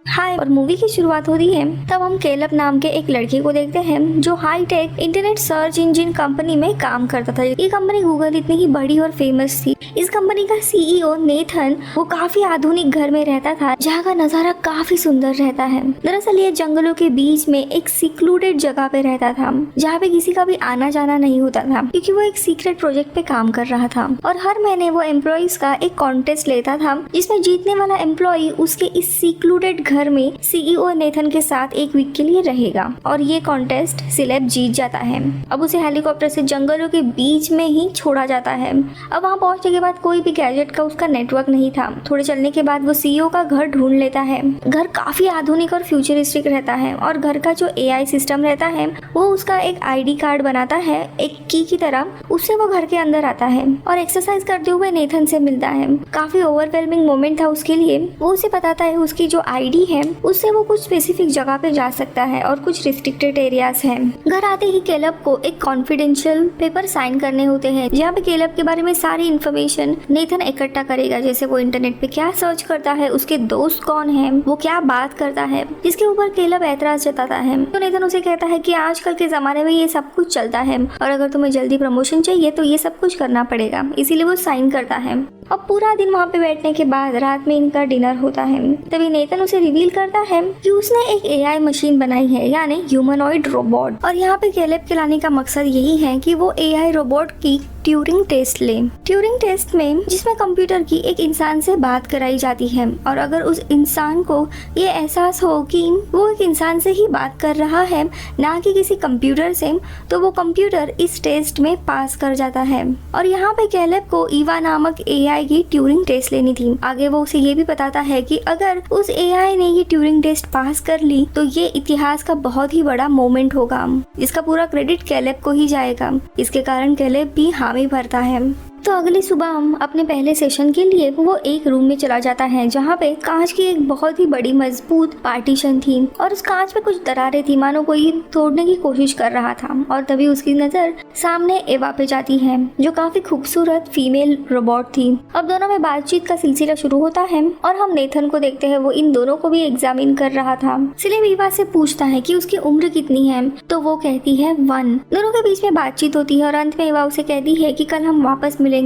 हाय और मूवी की शुरुआत होती है तब हम कैलब नाम के एक लड़के को देखते हैं जो high tech internet search engine company में काम करता था। ये कंपनी गूगल इतनी ही बड़ी और फेमस थी। इस कंपनी का सीईओ नेथन वो काफी आधुनिक घर में रहता था जहाँ का नजारा काफी सुंदर रहता है। दरअसल ये जंगलों के बीच में एक सिक्लूडेड जगह पे रहता था जहाँ पे किसी का भी आना जाना नहीं होता था क्योंकि वो एक सीक्रेट प्रोजेक्ट पे काम कर रहा था और हर महीने वो एम्प्लॉइज का एक कॉन्टेस्ट लेता था जिसमें जीतने वाला एम्प्लॉय उसके इस सिक्लूडेड घर में सीईओ नेथन के साथ एक वीक के लिए रहेगा और ये कॉन्टेस्ट सिलेब जीत जाता है। अब उसे हेलीकॉप्टर से जंगलों के बीच में ही छोड़ा जाता है। अब वहाँ पहुंचने के बाद कोई भी गैजेट का उसका नेटवर्क नहीं था। थोड़े चलने के बाद वो सीईओ का घर ढूंढ लेता है। घर काफी आधुनिक और फ्यूचरिस्टिक रहता है और घर का जो एआई सिस्टम रहता है वो उसका एक आईडी कार्ड बनाता है एक की तरह। उससे वो घर के अंदर आता है और एक्सरसाइज करते हुए नेथन से मिलता है। काफी ओवरवेलमिंग मोमेंट था उसके लिए। वो उसे बताता है उसकी जो आईडी है उससे वो कुछ स्पेसिफिक जगह पे जा सकता है और कुछ रिस्ट्रिक्टेड एरियाज हैं। घर आते ही कैलब को एक कॉन्फिडेंशियल पेपर साइन करने होते हैं जहाँ पे कैलब के बारे में सारी इन्फॉर्मेशन नेथन इकट्ठा करेगा, जैसे वो इंटरनेट पे क्या सर्च करता है, उसके दोस्त कौन है, वो क्या बात करता है, जिसके ऊपर कैलब ऐतराज जताता है। तो नेथन उसे कहता है कि आजकल के जमाने में ये सब कुछ चलता है और अगर तुम्हें जल्दी प्रमोशन चाहिए तो ये सब कुछ करना पड़ेगा, इसीलिए वो साइन करता है। अब पूरा दिन वहाँ पे बैठने के बाद रात में इनका डिनर होता है। तभी नेथन उसे रिवील करता है कि उसने एक एआई मशीन बनाई है यानी ह्यूमनॉइड रोबोट और यहाँ पे कैलब के लाने का मकसद यही है कि वो एआई रोबोट की ट्यूरिंग टेस्ट ले। ट्यूरिंग टेस्ट में जिसमें कंप्यूटर की एक इंसान से बात कराई जाती है और अगर उस इंसान को ये एहसास हो कि वो एक इंसान से ही बात कर रहा है ना कि किसी कंप्यूटर से, तो वो कंप्यूटर इस टेस्ट में पास कर जाता है। और यहाँ पे कैलब को ईवा नामक एआई की ट्यूरिंग टेस्ट लेनी थी। आगे वो उसे ये भी बताता है कि अगर उस एआई ने ये ट्यूरिंग टेस्ट पास कर ली तो ये इतिहास का बहुत ही बड़ा मोमेंट होगा। इसका पूरा क्रेडिट कैलब को ही जाएगा। इसके कारण कैलब भी हामी भरता है। तो अगली सुबह हम अपने पहले सेशन के लिए वो एक रूम में चला जाता है जहाँ पे कांच की एक बहुत ही बड़ी मजबूत पार्टीशन थी और उस कांच पे कुछ दरारें थी, मानो कोई तोड़ने की कोशिश कर रहा था। और तभी उसकी नजर सामने एवा पे जाती है जो काफी खूबसूरत फीमेल रोबोट थी। अब दोनों में बातचीत का सिलसिला शुरू होता है और हम नेथन को देखते हैं वो इन दोनों को भी एग्जामिन कर रहा था। सिलेब एवा से पूछता है कि उसकी उम्र कितनी है तो वो कहती है 1। दोनों के बीच में बातचीत होती है और अंत में एवा उसे कहती है कि कल हम वापस मिलेंगे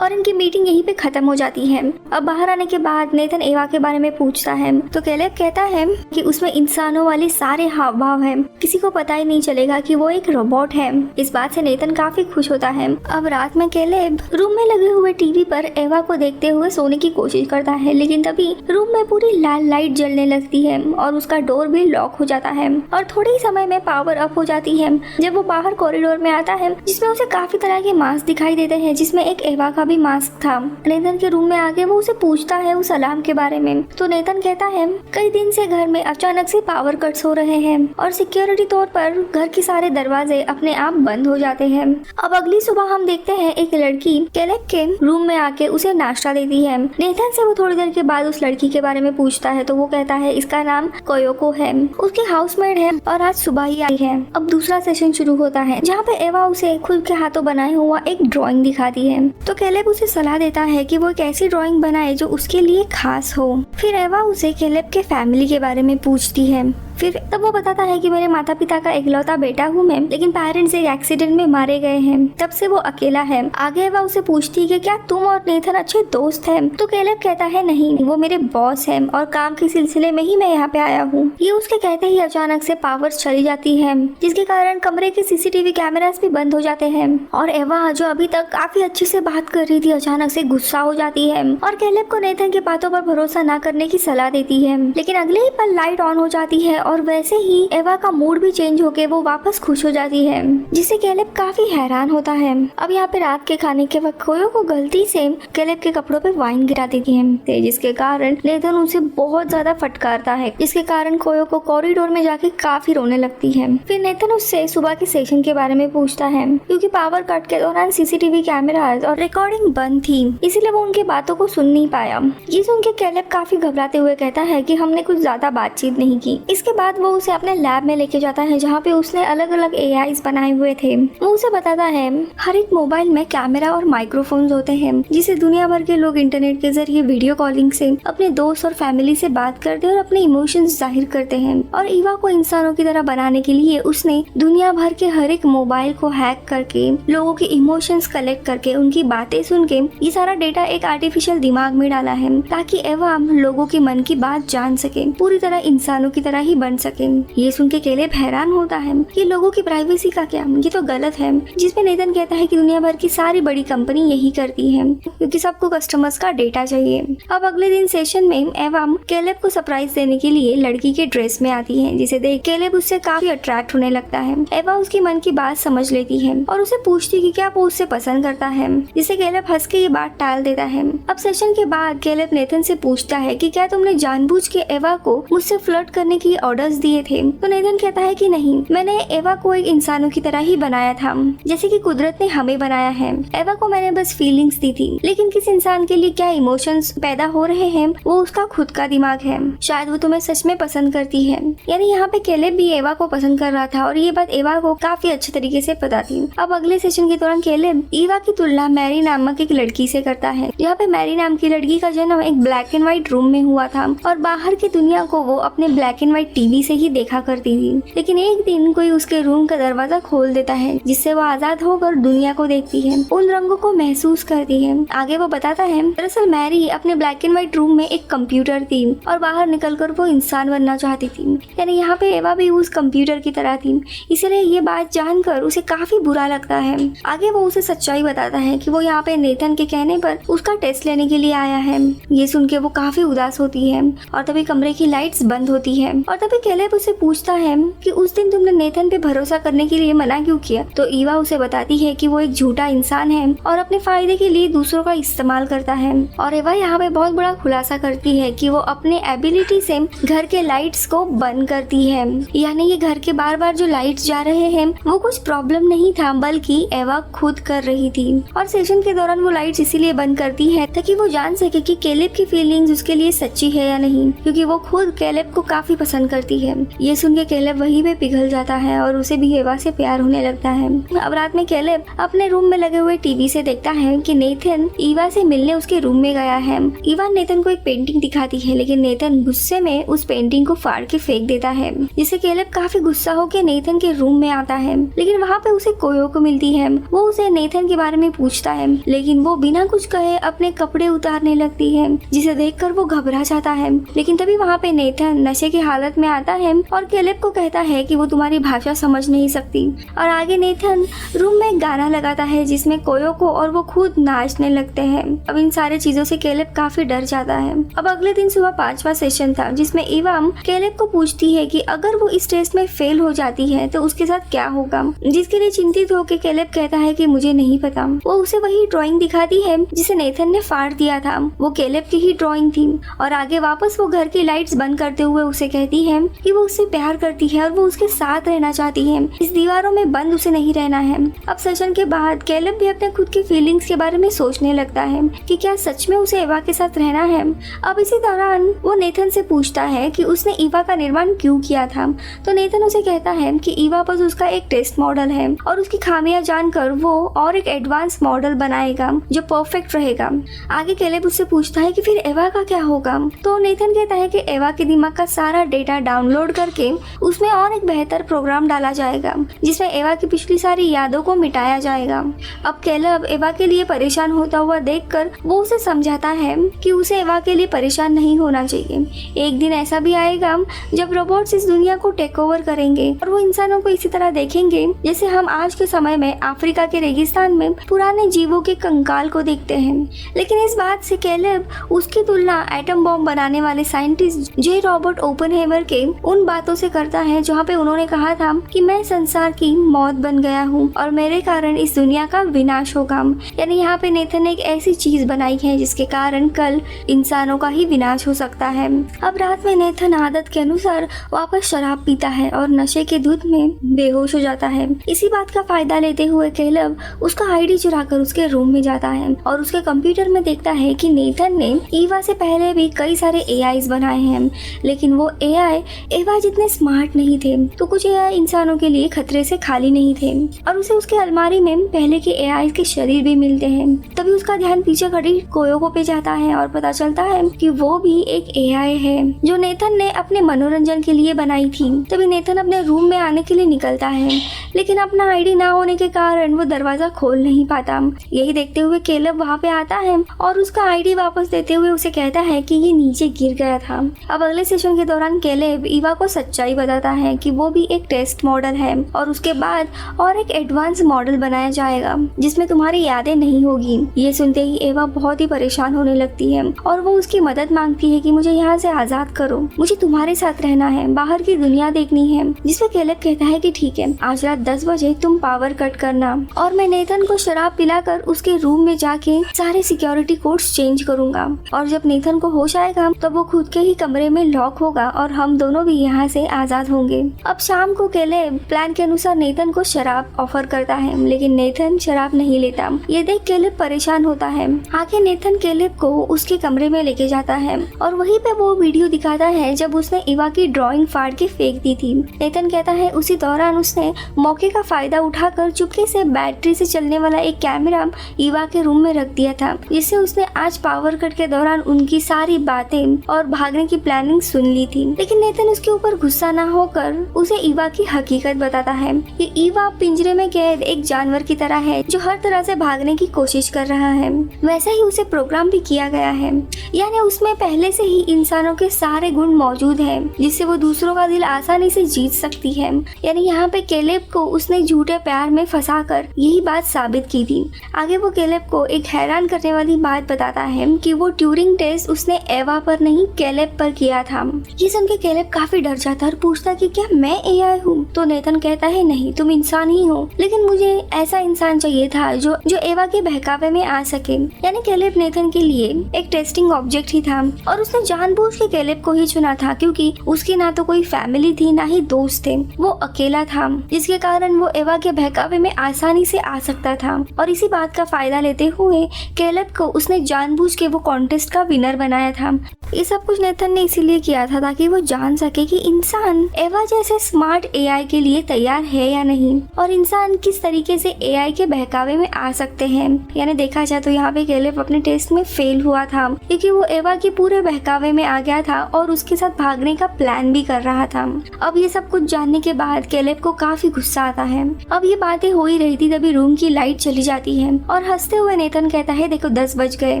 और इनकी मीटिंग यहीं पे खत्म हो जाती है। अब बाहर आने के बाद नेथन एवा के बारे में पूछता है तो कैलब कहता है कि उसमें इंसानों वाले सारे हाव भाव हैं, किसी को पता ही नहीं चलेगा कि वो एक रोबोट है। इस बात से नेथन काफी खुश होता है। अब रात में कैलब रूम में लगे हुए टीवी पर एवा को देखते हुए सोने की कोशिश करता है, लेकिन तभी रूम में पूरी लाल लाइट जलने लगती है और उसका डोर भी लॉक हो जाता है और थोड़े ही समय में पावर अप हो जाती है जब वो बाहर कॉरिडोर में आता है जिसमें उसे काफी तरह के मास्क दिखाई देते हैं जिसमें एक एवा का भी मास्क था। नेथन के रूम में आके वो उसे पूछता है उस अलार्म के बारे में तो नेथन कहता है कई दिन से घर में अचानक से पावर कट्स हो रहे हैं और सिक्योरिटी तौर पर घर के सारे दरवाजे अपने आप बंद हो जाते हैं। अब अगली सुबह हम देखते हैं एक लड़की कैलब के रूम में आके उसे नाश्ता देती है। नेथन से वो थोड़ी देर के बाद उस लड़की के बारे में पूछता है तो वो कहता है इसका नाम कोयोको है, उसकी हाउसमेड है और आज सुबह ही आई है। अब दूसरा सेशन शुरू होता है जहाँ पे एवा उसे खुद के हाथों बनाए हुआ एक ड्राइंग दिखाती है तो कैलब उसे सलाह देता है कि वो एक ऐसी ड्राइंग बनाए जो उसके लिए खास हो। फिर एवा उसे कैलब के फैमिली के बारे में पूछती है। फिर तब वो बताता है कि मेरे माता पिता का इकलौता बेटा हूँ मैं, लेकिन पेरेंट्स एक एक्सीडेंट में मारे गए हैं, तब से वो अकेला है। आगे वह उसे पूछती है कि क्या तुम और नेथन अच्छे दोस्त हैं? तो कैलब कहता है नहीं, वो मेरे बॉस हैं और काम के सिलसिले में ही मैं यहाँ पे आया हूँ। ये उसके कहते ही अचानक से पावर चली जाती है जिसके कारण कमरे के सीसीटीवी कैमरास भी बंद हो जाते हैं और एवा जो अभी तक काफी अच्छे से बात कर रही थी अचानक से गुस्सा हो जाती है और कैलब को नेथन की बातों पर भरोसा न करने की सलाह देती है। लेकिन अगले ही पल लाइट ऑन हो जाती है और वैसे ही एवा का मूड भी चेंज होके वो वापस खुश हो जाती है जिससे कैलब काफी हैरान होता है। अब यहाँ पे रात के खाने के वक्त कोयो को गलती से कैलब के कपड़ों पे वाइन गिरा देती है जिसके कारण नेथन उसे बहुत ज्यादा फटकारता है जिसके कारण कोयो को कॉरिडोर में जाके काफी रोने लगती है। फिर नेथन उससे सुबह के सेशन के बारे में पूछता है क्योंकि पावर कट के दौरान सीसीटीवी कैमरास और रिकॉर्डिंग बंद थी इसीलिए वो उनकी बातों को सुन नहीं पाया। ये सुन के कैलब काफी घबराते हुए कहता है कि हमने कुछ ज्यादा बातचीत नहीं की। इसके बाद वो उसे अपने लैब में लेके जाता है जहाँ पे उसने अलग अलग एआईज बनाए हुए थे। वो उसे बताता है हर एक मोबाइल में कैमरा और माइक्रोफोन्स होते हैं जिसे दुनिया भर के लोग इंटरनेट के जरिए वीडियो कॉलिंग से अपने दोस्त और फैमिली से बात करते और अपने इमोशंस जाहिर करते हैं। और ईवा को इंसानों की तरह बनाने के लिए उसने दुनिया भर के हर एक मोबाइल को हैक करके लोगों के इमोशंस कलेक्ट करके उनकी बातें सुन के ये सारा डेटा एक आर्टिफिशियल दिमाग में डाला है ताकि एवा लोगों के मन की बात जान सके, पूरी तरह इंसानों की तरह ही बन सके। ये सुन के केलेब हैरान होता है कि लोगों की प्राइवेसी का क्या, ये तो गलत है। जिसमें नेथन कहता है कि दुनिया भर की सारी बड़ी कंपनी यही करती है क्योंकि सबको कस्टमर्स का डेटा चाहिए। अब अगले दिन सेशन में एवा केलेब को सरप्राइज देने के लिए लड़की के ड्रेस में आती है जिसे देख केलेब उससे काफी अट्रैक्ट होने लगता है। एवा उसकी मन की बात समझ लेती है और उसे पूछती कि क्या वो उससे पसंद करता है, जिसे केलेब हंस के ये बात टाल देता है। अब सेशन के बाद केलेब नेथन से पूछता है कि क्या तुमने जानबूझ के एवा को मुझसे फ्लर्ट करने की ऑर्डर्स दिए थे। तो नेथन कहता है कि नहीं, मैंने एवा को एक इंसानों की तरह ही बनाया था जैसे कि कुदरत ने हमें बनाया है। एवा को मैंने बस फीलिंग्स दी थी, लेकिन किस इंसान के लिए क्या इमोशंस पैदा हो रहे हैं वो उसका खुद का दिमाग है। शायद वो तुम्हें सच में पसंद करती है। यानी यहाँ पे केलेब भी एवा को पसंद कर रहा था और ये बात एवा को काफी अच्छे तरीके से पता थी। अब अगले सेशन के दौरान केलेब ईवा की तुलना मैरी नामक एक लड़की से करता है। यहाँ पे मैरी नाम की लड़की का जन्म एक ब्लैक एंड व्हाइट रूम में हुआ था और बाहर की दुनिया को वो अपने ब्लैक एंड व्हाइट टीवी से ही देखा करती थी। लेकिन एक दिन कोई उसके रूम का दरवाजा खोल देता है जिससे वो आजाद होकर दुनिया को देखती है, उन रंगों को महसूस करती है। आगे वो बताता है दरअसल मैरी अपने ब्लैक एंड व्हाइट रूम में एक कंप्यूटर थी और बाहर निकलकर वो इंसान बनना चाहती थी। यानी यहाँ पे एवा भी उस कंप्यूटर की तरह थी, इसलिए ये बात जानकर उसे काफी बुरा लगता है। आगे वो उसे सच्चाई बताता है कि वो यहाँ पे नेथन के कहने पर उसका टेस्ट लेने के लिए आया है। ये सुन के वो काफी उदास होती है और तभी कमरे की लाइट्स बंद होती है और तभी केलेब उसे पूछता है कि उस दिन तुमने नेथन पे भरोसा करने के लिए मना क्यों किया। तो ईवा उसे बताती है कि वो एक झूठा इंसान है और अपने फायदे के लिए दूसरों का इस्तेमाल करता है। और एवा यहाँ पे बहुत बड़ा खुलासा करती है कि वो अपने एबिलिटी से घर के लाइट्स को बंद करती है। यानी ये घर के बार बार जो लाइट्स जा रहे हैं वो कुछ प्रॉब्लम नहीं था बल्कि एवा खुद कर रही थी। और सेशन के दौरान वो लाइट्स इसीलिए बंद करती है ताकि वो जान सके कि केलेब की फीलिंग्स उसके लिए सच्ची है या नहीं, क्योंकि वो खुद केलेब को काफी पसंद करती है। ये सुन के केलेब वहीं पे पिघल जाता है और उसे भी एवा से प्यार होने लगता है। अब रात में केलेब अपने रूम में लगे हुए टीवी से देखता है कि नेथन ईवा से मिलने उसके रूम में गया है। ईवा नेथन को एक पेंटिंग दिखाती है लेकिन नेथन गुस्से में उस पेंटिंग को फाड़ के फेंक देता है, जिससे केलेब काफी गुस्सा होकर नेथन के रूम में आता है। लेकिन वहाँ पे उसे कोयो को मिलती है। वो उसे नेथन के बारे में पूछता है लेकिन वो बिना कुछ कहे अपने कपड़े उतारने लगती है, जिसे देखकर वो घबरा जाता है। लेकिन तभी वहाँ पे नेथन नशे की हालत में आता है और केलेब को कहता है कि वो तुम्हारी भाषा समझ नहीं सकती। और आगे नेथन रूम में एक गाना लगाता है जिसमें कोयो को और वो खुद नाचने लगते हैं। अब इन सारे चीजों से केलेब काफी डर जाता है। अब अगले दिन सुबह 5वां सेशन था जिसमें ईवा केलेब को पूछती है कि अगर वो इस टेस्ट में फेल हो जाती है तो उसके साथ क्या होगा, जिसके लिए चिंतित होकर केलेब कहता है कि मुझे नहीं पता। वो उसे वही ड्राइंग दिखाती है जिसे नेथन ने फाड़ दिया था, वो केलेब की ही ड्राइंग थी। और आगे वापस वो घर की लाइट्स बंद करते हुए उसे कहती है कि वो उससे प्यार करती है और वो उसके साथ रहना चाहती है, इस दीवारों में बंद उसे नहीं रहना है। अब सेशन के बाद केलेब भी अपने खुद की फीलिंग्स के बारे में सोचने लगता है कि क्या सच में उसे एवा के साथ रहना है। अब इसी दौरान वो नेथन से पूछता है कि उसने ईवा का निर्माण क्यों किया था। तो नेथन उसे कहता है कि ईवा बस उसका एक टेस्ट मॉडल है और उसकी खामियां जानकर वो और एक एडवांस मॉडल बनाएगा जो परफेक्ट रहेगा। आगे केलेब उससे पूछता है कि फिर एवा का क्या होगा। तो नेथन कहता है कि एवा के दिमाग का सारा डेटा डाउनलोड करके उसमें और एक बेहतर प्रोग्राम डाला जाएगा जिसमें एवा की पिछली सारी यादों को मिटाया जाएगा। अब केलेब एवा के लिए परेशान होता हुआ देखकर वो उसे समझाता है कि उसे एवा के लिए परेशान नहीं होना चाहिए। एक दिन ऐसा भी आएगा जब रोबोट्स इस दुनिया को टेक ओवर करेंगे और वो इंसानों को इसी तरह देखेंगे जैसे हम आज के समय में अफ्रीका के रेगिस्तान में पुराने जीवों के कंकाल को देखते हैं। लेकिन इस बात से केलेब उसकी तुलना एटम बॉम्ब बनाने वाले साइंटिस्ट जे रॉबर्ट ओपनहेमर के उन बातों से करता है जहाँ पे उन्होंने कहा था कि मैं संसार की मौत बन गया हूँ और मेरे कारण इस दुनिया का विनाश होगा। यानी यहाँ पे नेथन ने एक ऐसी चीज बनाई है जिसके कारण कल इंसानों का ही विनाश हो सकता है। अब रात में नेथन आदत के अनुसार वापस शराब पीता है और नशे के धुत में बेहोश हो जाता है। इसी बात का फायदा लेते हुए केलेब उसका आईडी चुराकर उसके रूम में जाता है और उसके कंप्यूटर में देखता है कि नेथन ने ईवा से पहले भी कई सारे एआईज बनाए हैं, लेकिन वो एआई एवा जितने स्मार्ट नहीं थे तो कुछ एआई इंसानों के लिए खतरे से खाली नहीं थे और उसे उसके अलमारी में पहले के एआई के शरीर भी मिलते हैं। तभी उसका ध्यान पीछे खड़ी कोयोको पे जाता है और पता चलता है कि वो भी एक एआई है जो नेथन ने अपने मनोरंजन के लिए बनाई थी। तभी नेथन अपने रूम में आने के लिए निकलता है, लेकिन अपना आईडी ना होने के कारण वो दरवाजा खोल नहीं पाता। यही देखते हुए कैलेब वहाँ पे आता है और उसका आईडी वापस देते हुए उसे कहता है कि ये नीचे गिर गया था। अब अगले सेशन के दौरान कैलेब ईवा को सच्चाई बताता है कि वो भी एक टेस्ट मॉडल है और उसके बाद और एक एडवांस मॉडल बनाया जाएगा जिसमें तुम्हारी यादें नहीं होगी। ये सुनते ही एवा बहुत ही परेशान होने लगती है और वो उसकी मदद मांगती है कि मुझे यहाँ से आजाद करो, मुझे तुम्हारे साथ रहना है, बाहर की दुनिया देखनी है। जिसपे कैलेब कहता है कि ठीक है, आज रात 10 बजे तुम पावर कट करना और मैं नेथन को शराब पिलाकर उसके रूम में जाके सारे सिक्योरिटी कोड्स चेंज करूंगा और जब नेथन को होश आएगा तब वो खुद के ही कमरे में लॉक होगा और हम दोनों भी यहाँ से आजाद होंगे। अब शाम को कैलेब प्लान के अनुसार नेथन को शराब ऑफर करता है, लेकिन नेथन शराब नहीं लेता। ये देख कैलेब परेशान होता है। आगे नेथन कैलेब को उसके कमरे में लेके जाता है और वहीं पे वो वीडियो दिखाता है जब उसने ईवा की ड्राइंग फाड़ के फेंक दी थी। नेथन कहता है उसी दौरान उसने मौके का फायदा उठाकर चुपके से बैटरी से चलने वाला एक कैमरा ईवा के रूम में रख दिया था, जिससे उसने आज पावर कट के दौरान उनकी सारी बातें और भागने की प्लानिंग सुन ली थी। लेकिन नेथन उसके ऊपर गुस्सा न होकर उसे ईवा की हकीकत बताता है कि ईवा पिंजरे में कैद एक जानवर की तरह है जो हर तरह से भागने की कोशिश कर रहा है। वैसे ही उसे प्रोग्राम भी किया गया है, यानी उसमें पहले से ही इंसानों के सारे गुण मौजूद है जिससे वो दूसरों का दिल आसानी से जीत सकती है। यानी यहाँ पे कैलेब को उसने झूठे प्यार में फंसाकर यही बात साबित की थी। आगे वो कैलेब को एक हैरान करने वाली बात बताता है कि वो ट्यूरिंग टेस्ट उसने एवा पर नहीं कैलेब पर किया था। ये सुन के कैलेब काफी डर जाता है और पूछता कि क्या मैं एआई हूँ? तो नेथन कहता है नहीं, तुम इंसान ही हो, लेकिन मुझे ऐसा इंसान चाहिए था जो एवा के बहकावे में आ सके। यानी कैलेब नेथन के लिए एक टेस्टिंग ऑब्जेक्ट ही था और उसने जानबूझ के कैलेब को ही चुना था क्योंकि उसकी ना तो कोई फैमिली थी ना ही दोस्त थे, वो अकेला था, जिसके कारण वो एवा के बहकावे में आसानी से आ सकता था। और इसी बात का फायदा लेते हुए कैलेब को उसने जानबूझ के वो कॉन्टेस्ट का विनर बनाया था। ये सब कुछ नेथन ने इसीलिए किया था ताकि वो जान सके कि इंसान एवा जैसे स्मार्ट एआई के लिए तैयार है या नहीं और इंसान किस तरीके से एआई के बहकावे में आ सकते हैं। यानी देखा जाए तो यहाँ पे कैलेब अपने टेस्ट में फेल हुआ था क्योंकि वो एवा के पूरे बहकावे में आ गया था और उसके साथ भागने का प्लान भी कर रहा था। अब ये सब कुछ जानने के बाद कैलेब को काफी गुस्सा आता है। अब ये बातें हो ही रही थी तभी रूम की लाइट चली जाती है और हंसते हुए नेथन कहता है देखो 10 बज गए,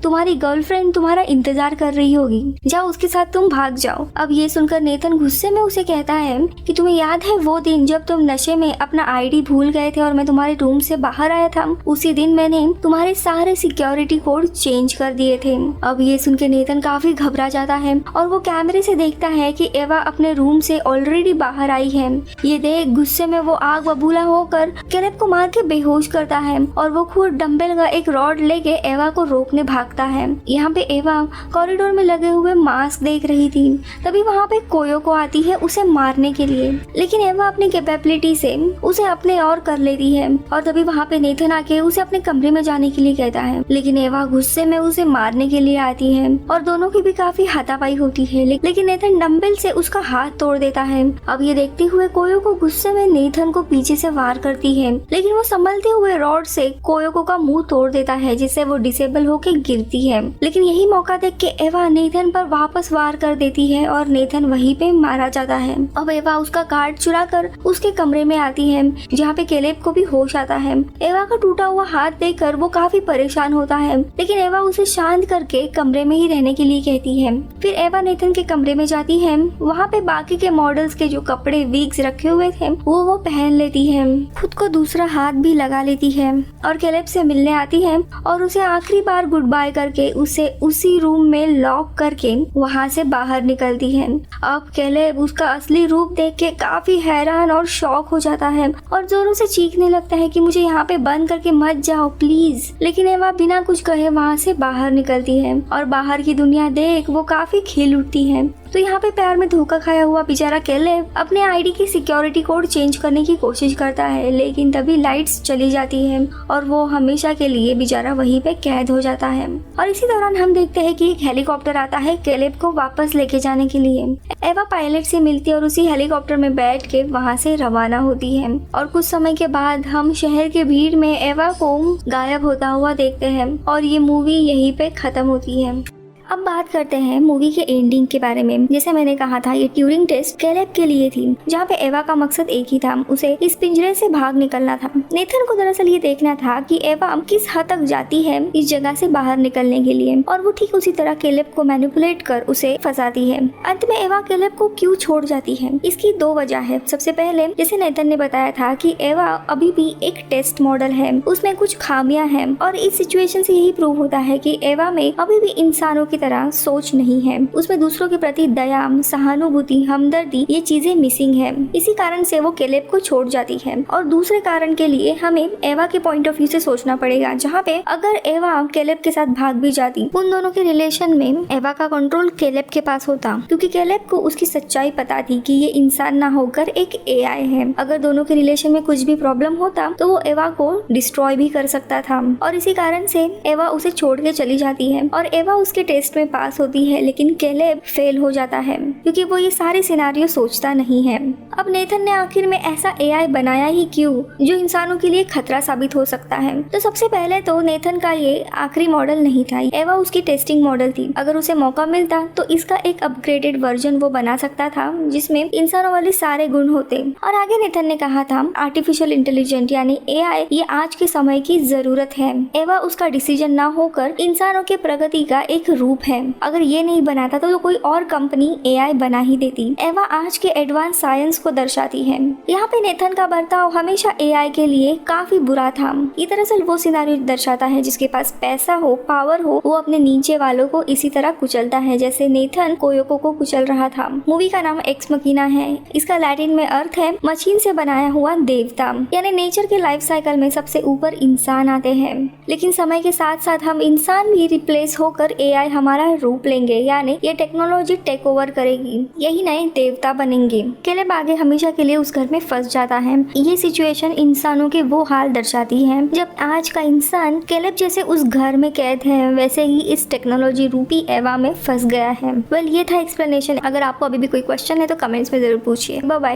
तुम्हारी गर्लफ्रेंड तुम्हारा इंतजार कर रही होगी, जाओ उसके साथ तुम भाग जाओ। अब ये सुनकर नेथन गुस्से में उसे कहता है कि तुम्हें याद है वो दिन जब तुम नशे में अपना आईडी भूल गए थे और मैं तुम्हारे रूम से बाहर आया था? उसी दिन मैंने तुम्हारे सारे सिक्योरिटी कोड चेंज कर दिए थे। अब ये सुन के नेथन काफी घबरा जाता है और वो कैमरे से देखता है कि एवा अपने रूम से ऑलरेडी बाहर आई है। ये देख गुस्से में वो आग बबूला होकर कैलेब को मार के बेहोश करता है और वो खुद डंबल का एक रॉड लेके एवा को रोकने भागता है। यहाँ पे एवा कॉरिडोर में लगे हुए मास्क देख रही थी। तभी वहाँ पे कोयोको आती है उसे मारने के लिए, लेकिन एवा अपनी कैपेबिलिटी से उसे अपने और कर लेती है और तभी वहाँ पे नेथन आके उसे अपने कमरे में जाने के लिए कहता है, लेकिन एवा गुस्से में उसे मारने के लिए आती है और दोनों की भी काफी हाथापाई होती है, लेकिन नेथन डंबल से उसका हाथ तोड़ देता है। अब ये देखते हुए कोयोको गुस्से में नेथन को पीछे से वार करती है, लेकिन वो संभलते हुए रॉड से कोयोको का मुंह तोड़ देता है जिससे वो डिसेबल होके गिरती है। लेकिन यही मौका देख के एवा नेथन पर वापस वार कर देती है और नेथन वहीं पे मारा जाता है। अब एवा उसका कार्ड चुरा कर उसके कमरे में आती है जहाँ पे कैलेब को भी होश आता है। एवा का टूटा हुआ हाथ देखकर वो काफी परेशान होता है, लेकिन एवा उसे शांत करके कमरे में ही रहने के लिए कहती है। फिर एवा नेथन के कमरे में जाती है, वहाँ पे बाकी के मॉडल्स के जो कपड़े विग्स रखे हुए थे वो पहन लेती है, खुद को दूसरा हाथ भी लगा लेती है और कैलेब से मिलने आती है और उसे आखिरी बार गुड बाय करके उसे उसी रूम में लॉक करके वहाँ से बाहर निकलती है। अब कैलेब उसका असली रूप देख के काफी हैरान और शॉक हो जाता है और जोरों से चीखने लगता है कि मुझे यहाँ पे बंद करके मत जाओ प्लीज। लेकिन एवा बिना कुछ कहे वहाँ से बाहर निकलती है और बाहर की दुनिया देख वो काफी खिल उठती है। तो यहाँ पे प्यार में धोखा खाया हुआ बेचारा कैलेब अपने आईडी की सिक्योरिटी कोड चेंज करने की कोशिश करता है, लेकिन तभी लाइट्स चली जाती है और वो हमेशा के लिए बेचारा वहीं पे कैद हो जाता है। और इसी दौरान हम देखते हैं कि एक हेलीकॉप्टर आता है कैलेब को वापस लेके जाने के लिए। एवा पायलट से मिलती है और उसी हेलीकॉप्टर में बैठ के वहाँ से रवाना होती है। और कुछ समय के बाद हम शहर के भीड़ में एवा को गायब होता हुआ देखते हैं और ये मूवी यहीं पे खत्म होती है। अब बात करते हैं मूवी के एंडिंग के बारे में। जैसे मैंने कहा था, ये ट्यूरिंग टेस्ट कैलेब के लिए थी, जहाँ पे एवा का मकसद एक ही था, उसे इस पिंजरे से भाग निकलना था। नेथन को दरअसल ये देखना था कि एवा किस हद तक जाती है इस जगह से बाहर निकलने के लिए, और वो ठीक उसी तरह कैलेब को मैनिपुलेट कर उसे फंसाती है। अंत में एवा कैलेब को क्यों छोड़ जाती है, इसकी दो वजह है। सबसे पहले, जैसे नेथन ने बताया था कि एवा अभी भी एक टेस्ट मॉडल है, उसमें कुछ खामियां हैं, और इस सिचुएशन से यही प्रूव होता है कि एवा में अभी भी इंसानों की तरह सोच नहीं है। उसमें दूसरों के प्रति दया, सहानुभूति, हमदर्दी, ये चीजें मिसिंग है। इसी कारण से वो कैलेब को छोड़ जाती है। और दूसरे कारण के लिए हमें एवा के पॉइंट ऑफ व्यू से सोचना पड़ेगा, जहाँ पे अगर एवा कैलेब के साथ भाग भी जाती, उन दोनों के रिलेशन में एवा का कंट्रोल कैलेब के पास होता, क्योंकि कैलेब को उसकी सच्चाई पता थी कि ये इंसान ना होकर एक एआई है। अगर दोनों के रिलेशन में कुछ भी प्रॉब्लम होता तो वो एवा को डिस्ट्रॉय भी कर सकता था, और इसी कारण से एवा उसे छोड़ के चली जाती है और एवा उसके टेस्ट में पास होती है, लेकिन कैलेब फेल हो जाता है क्योंकि वो ये सारे सिनारियो सोचता नहीं है। अब नेथन ने आखिर में ऐसा एआई बनाया ही क्यों जो इंसानों के लिए खतरा साबित हो सकता है? तो सबसे पहले तो नेथन का ये आखिरी मॉडल नहीं था, एवा उसकी टेस्टिंग मॉडल थी। अगर उसे मौका मिलता तो इसका एक अपग्रेडेड वर्जन वो बना सकता था, जिसमें इंसानों वाले सारे गुण होते। और आगे नेथन ने कहा था, आर्टिफिशियल इंटेलिजेंस यानी एआई ये आज के समय की जरूरत है। एवा उसका डिसीजन ना होकर इंसानों के प्रगति का एक रूप है। अगर ये नहीं बनाता तो कोई और कंपनी एआई बना ही देती। एवा आज के एडवांस साइंस को दर्शाती है। यहाँ पे नेथन का बर्ताव हमेशा एआई के लिए काफी बुरा था। ये दरअसल वो सिनारियो दर्शाता है जिसके पास पैसा हो, पावर हो, वो अपने नीचे वालों को इसी तरह कुचलता है जैसे नेथन कोयोको को कुचल रहा था। मूवी का नाम एक्स मकीना है। इसका लैटिन में अर्थ है मशीन से बनाया हुआ देवता, यानी नेचर के लाइफ साइकिल में सबसे ऊपर इंसान आते हैं, लेकिन समय के साथ साथ हम इंसान भी रिप्लेस होकर एआई हमारा रूप लेंगे, यानी ये टेक्नोलॉजी टेक ओवर करेगी, यही नए देवता बनेंगे। कैलेब आगे हमेशा के लिए उस घर में फंस जाता है। ये सिचुएशन इंसानों के वो हाल दर्शाती है जब आज का इंसान कैलेब जैसे उस घर में कैद है, वैसे ही इस टेक्नोलॉजी रूपी एवा में फंस गया है। वेल, ये था एक्सप्लेनेशन। अगर आपको अभी भी कोई क्वेश्चन है तो कमेंट्स में जरूर पूछिए। Bye bye.